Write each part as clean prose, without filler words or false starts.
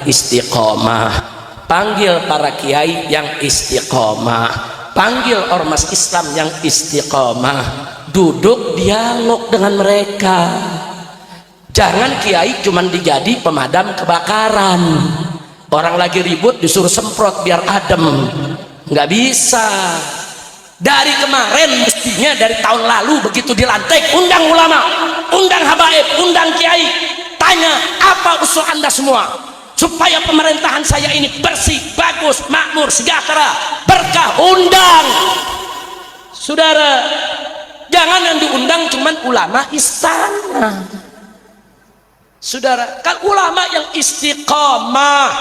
istiqomah, panggil para kiai yang istiqomah, panggil ormas Islam yang istiqomah, duduk dialog dengan mereka. Jangan kiai cuman dijadi pemadam kebakaran, orang lagi ribut disuruh semprot biar adem, nggak bisa. Dari kemarin mestinya dari tahun lalu begitu dilantik, undang ulama, undang habaib, undang kiai, tanya apa usul anda semua supaya pemerintahan saya ini bersih, bagus, makmur, sejahtera, berkah. Undang saudara, jangan yang diundang cuman ulama istana. Saudara, kan ulama yang istiqomah.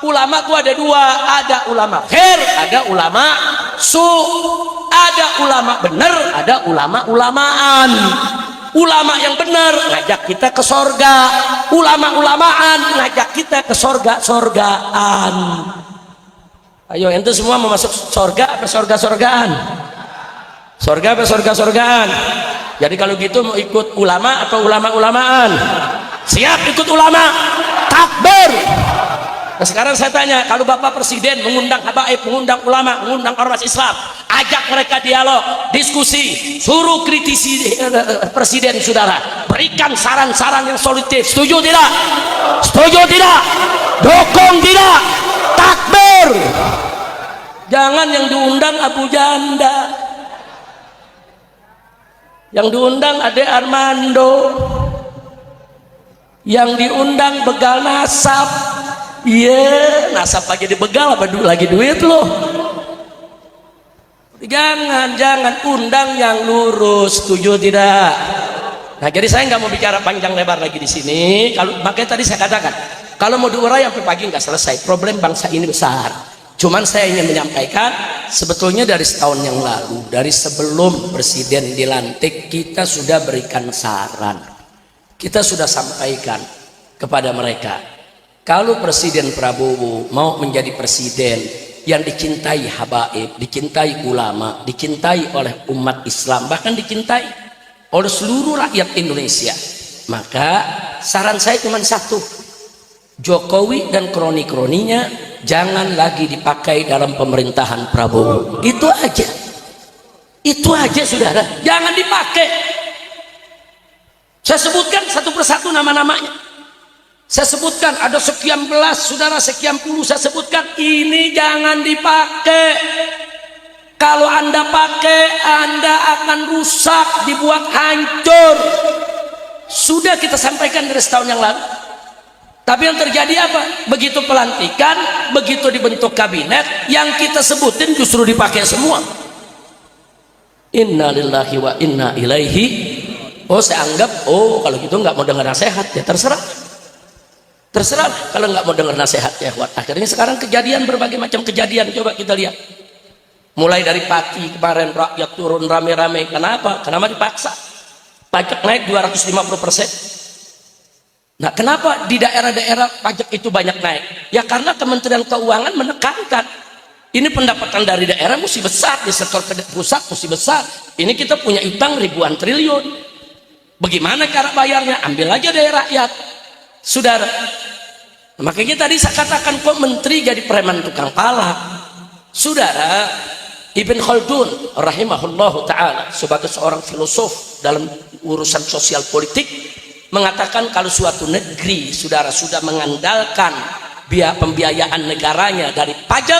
Ulama itu ada dua, ada ulama khair, ada ulama su, ada ulama benar, ada ulama-ulamaan. Ulama yang benar ngajak kita ke sorga, ulama-ulamaan ngajak kita ke sorga-sorgaan. Ayo, ente semua mau masuk sorga apa sorga-sorgaan? Sorga apa sorga-sorgaan? Jadi kalau gitu mau ikut ulama atau ulama-ulamaan? Siap ikut ulama, takbir. Nah sekarang saya tanya, kalau Bapak Presiden mengundang habaib, mengundang ulama, mengundang ormas Islam, ajak mereka dialog, diskusi, suruh kritisi Presiden saudara, berikan saran-saran yang solutif. Setuju tidak? Setuju tidak? Dukung tidak? Takbir. Jangan yang diundang Abu Janda, yang diundang Ade Armando, yang diundang begal nasab. Iya, nasab lagi dibegal apa lagi duit loh. Jangan undang yang lurus. Setuju tidak? Nah, jadi saya nggak mau bicara panjang lebar lagi di sini. Kalau makanya tadi saya katakan, kalau mau diurai sampai pagi nggak selesai. Problem bangsa ini besar. Cuman saya ingin menyampaikan, sebetulnya dari setahun yang lalu, dari sebelum presiden dilantik, kita sudah berikan saran. Kita sudah sampaikan kepada mereka, kalau Presiden Prabowo mau menjadi presiden yang dicintai habaib, dicintai ulama, dicintai oleh umat Islam, bahkan dicintai oleh seluruh rakyat Indonesia, maka saran saya cuma satu, Jokowi dan kroni-kroninya jangan lagi dipakai dalam pemerintahan Prabowo. Itu aja saudara, jangan dipakai. Saya sebutkan satu persatu nama-namanya. Saya sebutkan ada sekian belas saudara, sekian puluh, saya sebutkan. Ini jangan dipakai. Kalau anda pakai, anda akan rusak, dibuat hancur. Sudah kita sampaikan dari setahun yang lalu. Tapi yang terjadi apa? Begitu pelantikan, begitu dibentuk kabinet, yang kita sebutin justru dipakai semua. Inna lillahi wa inna ilaihi. Oh, saya anggap, oh kalau gitu nggak mau dengar nasihat, ya terserah. Terserah kalau nggak mau dengar nasihat ya. Akhirnya sekarang kejadian, berbagai macam kejadian, coba kita lihat. Mulai dari Pati kemarin rakyat turun rame-rame. Kenapa? Kenapa dipaksa? Pajak naik 250%. Nah, kenapa di daerah-daerah pajak itu banyak naik? Ya karena Kementerian Keuangan menekankan. Ini pendapatan dari daerah mesti besar, di sektor pusat mesti besar. Ini kita punya utang ribuan triliun. Bagaimana cara bayarnya? Ambil aja dari rakyat, saudara. Makanya tadi saya katakan kok menteri jadi preman tukang palak. Saudara, Ibn Khaldun rahimahullahu ta'ala sebagai seorang filosof dalam urusan sosial politik mengatakan kalau suatu negeri saudara sudah mengandalkan pembiayaan negaranya dari pajak,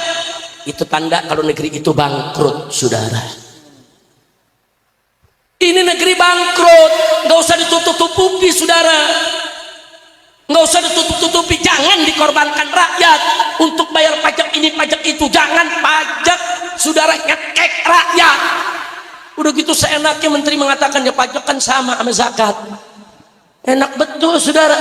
itu tanda kalau negeri itu bangkrut saudara. Ini negeri bangkrut, nggak usah ditutup-tutupi saudara, nggak usah ditutup-tutupi. Jangan dikorbankan rakyat untuk bayar pajak ini pajak itu. Jangan pajak saudara ngekek rakyat. Udah gitu seenaknya menteri mengatakan ya pajak kan sama zakat. Enak betul saudara.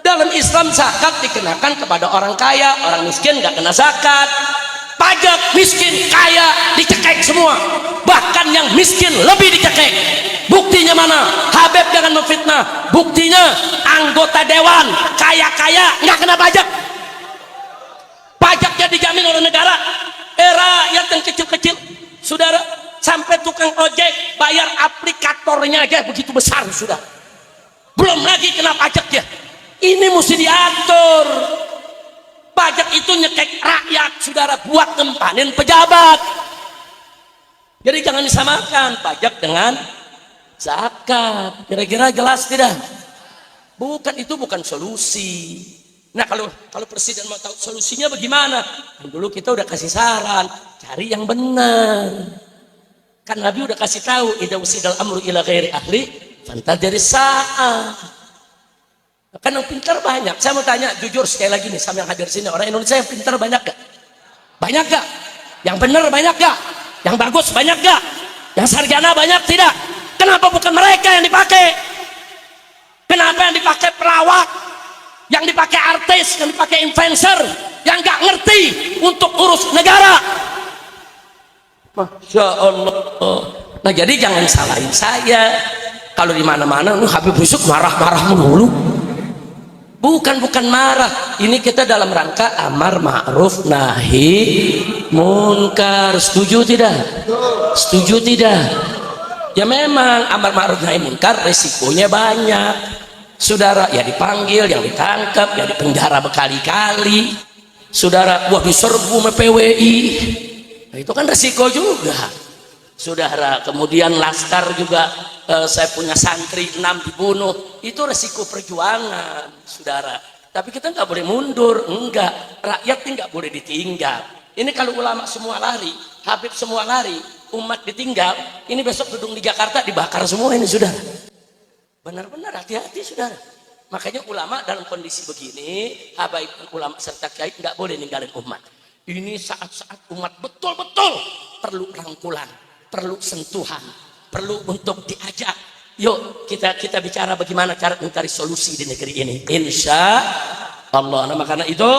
Dalam Islam zakat dikenakan kepada orang kaya, orang miskin nggak kena zakat. Pajak miskin kaya dicekek semua, bahkan yang miskin lebih dicekek. Buktinya mana? Habib jangan memfitnah. Buktinya anggota dewan kaya-kaya nggak kena pajak, pajaknya dijamin oleh negara. Rakyat yang kecil-kecil saudara, sampai tukang ojek bayar aplikatornya aja begitu besar sudah, belum lagi kena pajaknya. Ini mesti diatur. negara buat ngempanin pejabat. Jadi jangan disamakan pajak dengan zakat. Kira-kira jelas tidak? Bukan, itu bukan solusi. Nah, kalau presiden mau tahu solusinya bagaimana? Dulu kita udah kasih saran, cari yang benar. Kan Nabi udah kasih tahu, idza usidal amru ila ghairi ahli fantadhir sa'ah. Kan yang pintar banyak. Saya mau tanya jujur sekali lagi nih sama yang hadir sini, orang Indonesia yang pintar banyak gak? Banyak gak? Yang benar banyak gak? Yang bagus banyak gak? Yang sarjana banyak tidak? Kenapa bukan mereka yang dipakai? Kenapa yang dipakai pelawak? Yang dipakai artis, yang dipakai influencer, yang gak ngerti untuk urus negara? Masya Allah. Nah, jadi jangan salahin saya. Kalau di mana-mana Habib Rizik marah-marah melulu. Bukan marah. Ini kita dalam rangka amar ma'ruf nahi munkar. Setuju tidak? Setuju tidak? Ya memang amar ma'ruf nahi munkar resikonya banyak. Saudara, ya dipanggil, yang ditangkap, ya dipenjara berkali-kali. Saudara, wah diserbu sama PWI. Nah, itu kan resiko juga, saudara. Kemudian laskar juga, saya punya santri 6 dibunuh, itu resiko perjuangan, saudara. Tapi kita nggak boleh mundur, enggak. Rakyat nggak boleh ditinggal. Ini kalau ulama semua lari, Habib semua lari, umat ditinggal, ini besok gedung di Jakarta dibakar semua ini, saudara. Benar-benar hati-hati, saudara. Makanya ulama dalam kondisi begini, habaib ulama serta kiai nggak boleh ninggalin umat. Ini saat-saat umat betul-betul perlu rangkulan, perlu sentuhan, perlu untuk diajak. Yuk kita bicara bagaimana cara mencari solusi di negeri ini. Insya Allah. Nah, karena itu,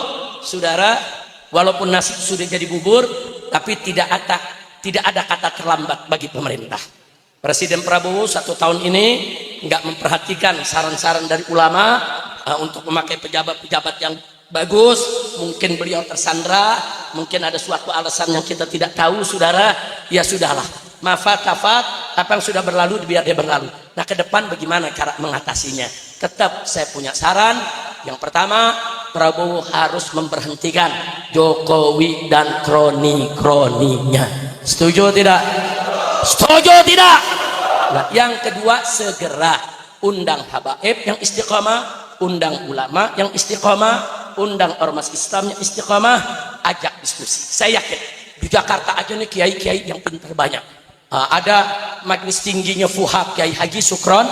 saudara, walaupun nasib sudah jadi bubur, tapi tidak ada kata terlambat bagi pemerintah. Presiden Prabowo 1 tahun ini nggak memperhatikan saran-saran dari ulama untuk memakai pejabat-pejabat yang bagus. Mungkin beliau tersandra, mungkin ada suatu alasan yang kita tidak tahu, saudara. Ya sudahlah, mafat kafat, apa yang sudah berlalu biar dia berlalu. Nah, ke depan bagaimana cara mengatasinya? Tetap saya punya saran. Yang pertama, Prabowo harus memberhentikan Jokowi dan kroni-kroninya. Setuju tidak? Setuju tidak? Nah, yang kedua, segera undang habaib yang istiqamah, undang ulama yang istiqamah, undang ormas Islam yang istiqamah, ajak diskusi. Saya yakin di Jakarta aja nih kiai-kiai yang pintar banyak. Ada majelis tingginya Fuhab, Kiai Haji Sukron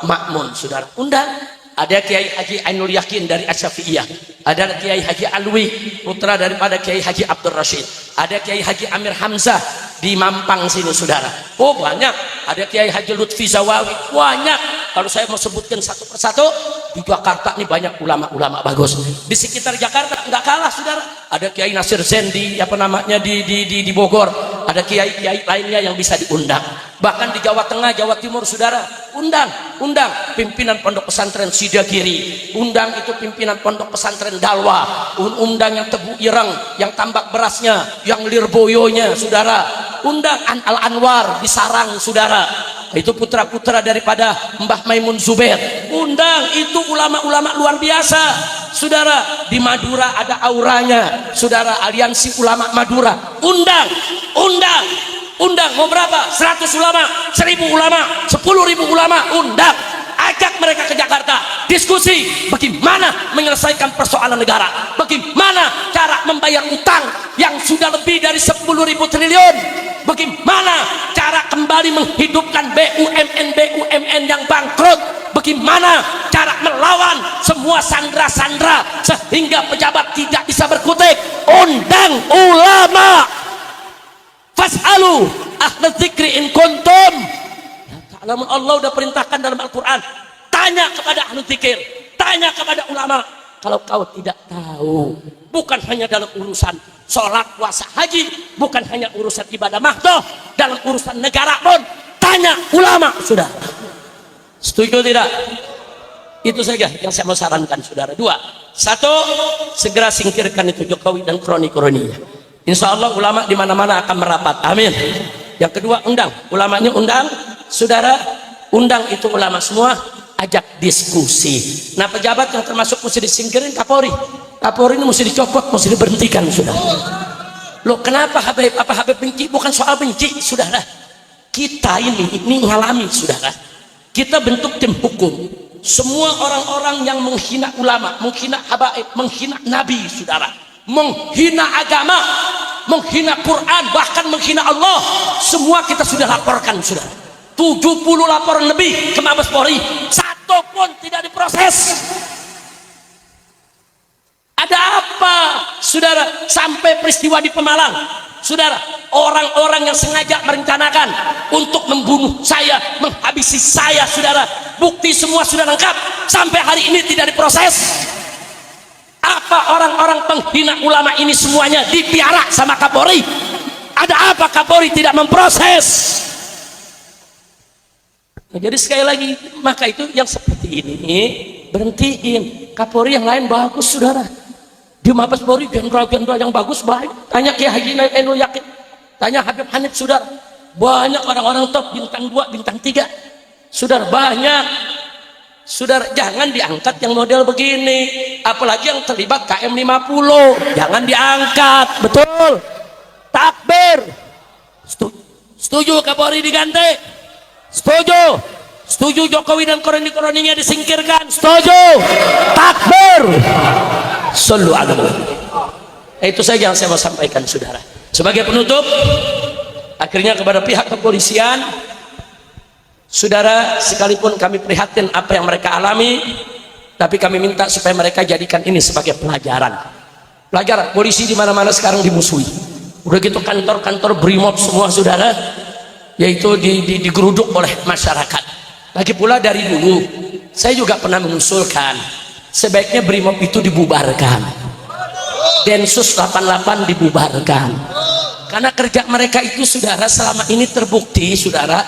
Makmun, saudara, undang. Ada Kiai Haji Ainul Yakin dari Asyafi'iyah, ada Kiai Haji Alwi, putra daripada Kiai Haji Abdul Rashid, ada Kiai Haji Amir Hamzah di Mampang sini, saudara. Oh banyak. Ada Kiai Haji Lutfi Zawawi, banyak. Kalau saya mau sebutkan satu persatu, di Jakarta ini banyak ulama-ulama bagus. Di sekitar Jakarta nggak kalah, saudara. Ada Kiai Nasir Zain di di Bogor. Ada kiai-kiai lainnya yang bisa diundang. Bahkan di Jawa Tengah, Jawa Timur, saudara, undang pimpinan pondok pesantren Sidagiri, undang itu pimpinan pondok pesantren Dalwa, undang yang Tebu Ireng, yang tambak berasnya, yang Lirboyonya, saudara, undang Al Anwar di Sarang, saudara, itu putra-putra daripada Mbah Maimun Zubair, undang itu ulama-ulama luar biasa, saudara. Di Madura ada auranya, saudara, Aliansi Ulama Madura, undang. Mau berapa? 100 ulama, 1000 ulama, 10.000 ulama, undang. Ajak mereka ke Jakarta, diskusi bagaimana menyelesaikan persoalan negara, bagaimana cara membayar utang yang sudah lebih dari 10.000 triliun, bagaimana cara kembali menghidupkan BUMN yang bangkrut, bagaimana cara melawan semua sandra-sandra sehingga pejabat tidak bisa berkutik. Undang ulama. Fas'alu ahla dzikri in kuntum ta'lamun. Allah udah perintahkan dalam Al-Quran, tanya kepada ahli dzikir, tanya kepada ulama. Kalau kau tidak tahu, bukan hanya dalam urusan sholat, puasa, haji, bukan hanya urusan ibadah mahdoh, dalam urusan negara pun tanya ulama, sudah. Setuju tidak? Itu saja yang saya mau sarankan, saudara. 2, 1, segera singkirkan itu Jokowi dan kroni-kroninya. Insya Allah ulama di mana-mana akan merapat. Amin. Yang kedua, undang ulamanya, undang, saudara, undang itu ulama semua, ajak diskusi. Nah, pejabat yang termasuk mesti disingkirin Kapolri. Kapolri ini mesti dicopot, mesti diberhentikan, sudah. Loh kenapa Habib? Apa Habib benci? Bukan soal benci, saudara. Kita ini ngalami, saudara. Kita bentuk tim hukum. Semua orang-orang yang menghina ulama, menghina habaib, menghina nabi, saudara, menghina agama, menghina Quran, bahkan menghina Allah, semua kita sudah laporkan, saudara. 70 laporan lebih ke Mabes Polri, satu pun tidak diproses. Ada apa, saudara? Sampai peristiwa di Pemalang, saudara, orang-orang yang sengaja merencanakan untuk membunuh saya, menghabisi saya, saudara, bukti semua sudah lengkap, sampai hari ini tidak diproses. Apa orang-orang penghina ulama ini semuanya dipiara sama Kapolri? Ada apa Kapolri tidak memproses? Nah, jadi sekali lagi, maka itu yang seperti ini berhentiin. Kapolri yang lain bagus, saudara. Di Mabes Polri jenderal-jenderal yang bagus baik. Tanya Kiai Haji Ainul Yakin, tanya Habib Hanif, saudara. Banyak orang-orang top, bintang 2, bintang 3, saudara, banyak. Saudara, jangan diangkat yang model begini, apalagi yang terlibat KM 50, jangan diangkat. Betul, takbir. Setuju Kapolri diganti? Setuju. Setuju Jokowi dan kroni-kroninya disingkirkan? Setuju. Takbir. Sallu ala Muhammad. Itu saja yang saya mau sampaikan, saudara. Sebagai penutup, akhirnya kepada pihak kepolisian, saudara, sekalipun kami prihatin apa yang mereka alami, tapi kami minta supaya mereka jadikan ini sebagai pelajaran. Pelajaran. Polisi di mana-mana sekarang dimusuhi. Udah gitu kantor-kantor Brimob semua, saudara, yaitu digeruduk oleh masyarakat. Lagi pula dari dulu saya juga pernah mengusulkan sebaiknya Brimob itu dibubarkan, Densus 88 dibubarkan, karena kerja mereka itu, saudara, selama ini terbukti, saudara,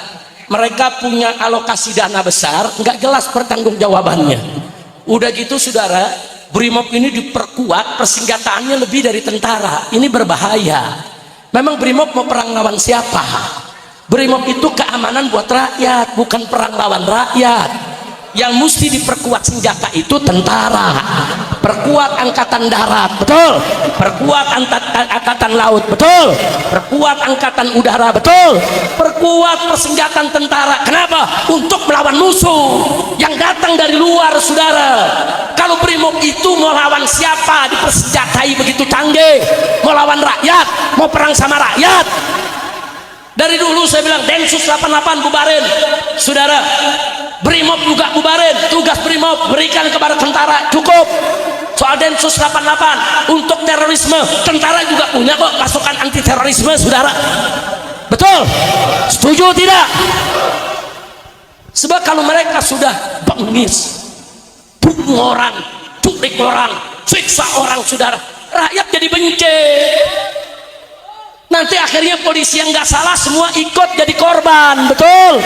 mereka punya alokasi dana besar, nggak jelas pertanggungjawabannya. Udah gitu, saudara, Brimob ini diperkuat, persenjataannya lebih dari tentara. Ini berbahaya. Memang Brimob mau perang lawan siapa? Brimob itu keamanan buat rakyat, bukan perang lawan rakyat. Yang mesti diperkuat senjata itu tentara, perkuat angkatan darat, betul, perkuat angkatan laut, betul, perkuat angkatan udara, betul, perkuat persenjataan tentara. Kenapa? Untuk melawan musuh yang datang dari luar, saudara. Kalau Brimob itu mau lawan siapa? Dipersenjatai begitu canggih, mau lawan rakyat, mau perang sama rakyat. Dari dulu saya bilang Densus 88 bubarin, saudara. Brimob juga bubarin, tugas Brimob berikan kepada tentara, cukup. Soal Densus 88 untuk terorisme, tentara juga punya kok pasukan anti terorisme, saudara. Betul? Setuju tidak? Sebab kalau mereka sudah bengis, bunuh orang, culik orang, siksa orang, saudara, rakyat jadi benci. Nanti akhirnya polisi yang nggak salah semua ikut jadi korban. Betul,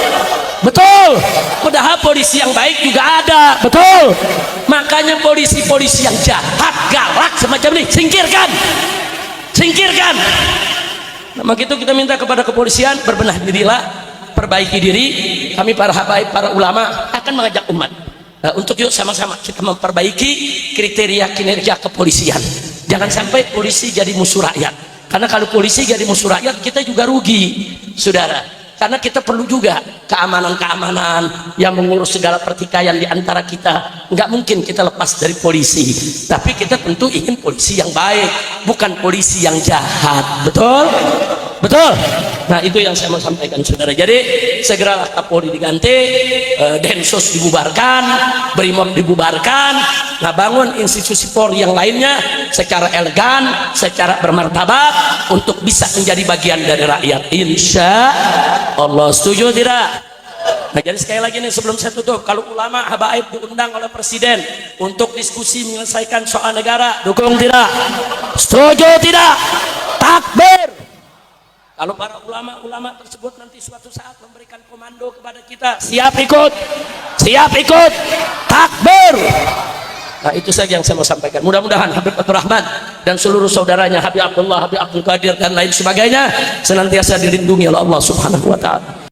betul. Padahal polisi yang baik juga ada, betul. Makanya polisi-polisi yang jahat, galak semacam ini singkirkan, singkirkan. Nah, maka itu kita minta kepada kepolisian berbenah dirilah, perbaiki diri. Kami para habaib, para ulama akan mengajak umat untuk yuk sama-sama kita memperbaiki kriteria kinerja kepolisian. Jangan sampai polisi jadi musuh rakyat. Karena kalau polisi jadi musuh rakyat, kita juga rugi, saudara. Karena kita perlu juga keamanan-keamanan yang mengurus segala pertikaian di antara kita. Nggak mungkin kita lepas dari polisi. Tapi kita tentu ingin polisi yang baik, bukan polisi yang jahat. Betul? Betul? Nah, itu yang saya mau sampaikan, saudara. Jadi segeralah Kapolri diganti, Densus dibubarkan, Brimob dibubarkan. Nah, bangun institusi Polri yang lainnya secara elegan, secara bermartabat untuk bisa menjadi bagian dari rakyat. Insya Allah. Setuju tidak? Nah, jadi sekali lagi nih sebelum saya tutup, kalau ulama habaib diundang oleh presiden untuk diskusi menyelesaikan soal negara, dukung tidak? Setuju tidak? Takbir. Kalau para ulama-ulama tersebut nanti suatu saat memberikan komando kepada kita, siap ikut, siap ikut, takbir. Nah, itu saja yang saya mau sampaikan. Mudah-mudahan Habib Abdul Rahman dan seluruh saudaranya, Habib Abdullah, Habib Abdul Qadir dan lain sebagainya senantiasa dilindungi oleh Allah Subhanahu wa taala.